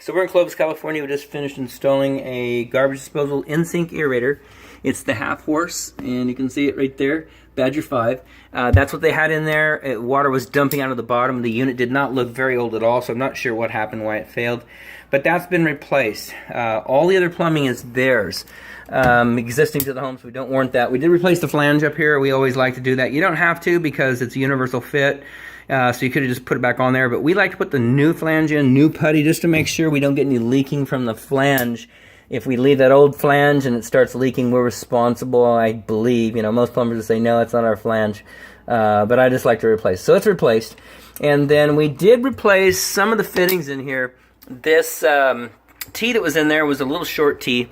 So we're in Clovis, California. We just finished installing a garbage disposal in-sink aerator. It's the half horse, and you can see it right there, Badger 5. That's what they had in there. Water was dumping out of the bottom. The unit did not look very old at all, so I'm not sure what happened, why it failed. But that's been replaced. All the other plumbing is theirs, existing to the home, so we don't warrant that. We did replace the flange up here. We always like to do that. You don't have to because it's a universal fit. So you could have just put it back on there, but we like to put the new flange in, new putty, just to make sure we don't get any leaking from the flange. If we leave that old flange and it starts leaking, we're responsible, I believe. You know, most plumbers will say, no, it's not our flange. But I just like to replace. So it's replaced. And then we did replace some of the fittings in here. This T that was in there was a little short T.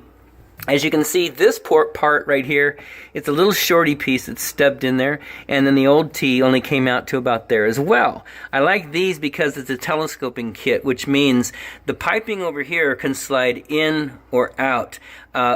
As you can see, this part right here, it's a little shorty piece that's stubbed in there, and then the old T only came out to about there as well. I like these because it's a telescoping kit, which means the piping over here can slide in or out.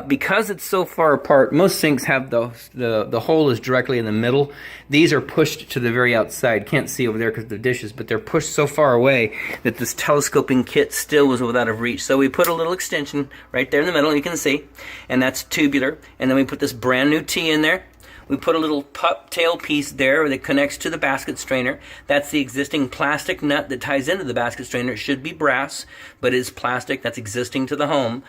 Because it's so far apart, most sinks have the hole is directly in the middle. These are pushed to the very outside. Can't see over there because of the dishes, but they're pushed so far away that this telescoping kit still was without of reach. So we put a little extension right there in the middle, you can see, and that's tubular. And then we put this brand new T in there. We put a little pup tail piece there that connects to the basket strainer. That's the existing plastic nut that ties into the basket strainer. It should be brass, but it's plastic. That's existing to the home.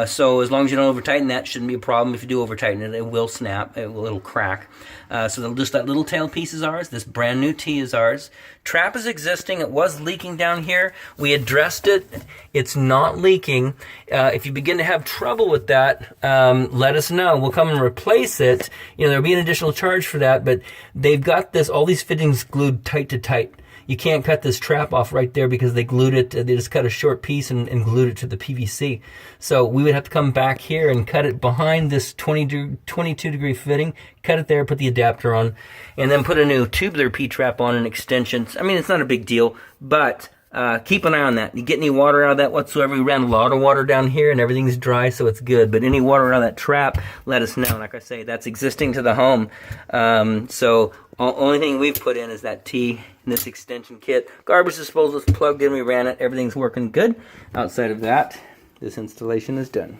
So as long as you don't over tighten that, shouldn't be a problem. If you do over tighten it, it will snap. It'll crack. So just that little tail piece is ours. This brand new T is ours. Trap is existing. It was leaking down here. We addressed it. It's not leaking. If you begin to have trouble with that, let us know. We'll come and replace it. You know, there'll be an additional charge for that, but they've got all these fittings glued tight to tight. You can't cut this trap off right there because they glued it. They just cut a short piece and glued it to the PVC. So we would have to come back here and cut it behind this 22 degree fitting, cut it there, put the adapter on, and then put a new tubular P-trap on and extensions. I mean, it's not a big deal, but keep an eye on that. You get any water out of that whatsoever? We ran a lot of water down here and everything's dry, so it's good. But any water out of that trap, let us know. Like I say, that's existing to the home. So only thing we've put in is that T in this extension kit. Garbage disposal is plugged in. We ran it. Everything's working good. Outside of that, this installation is done.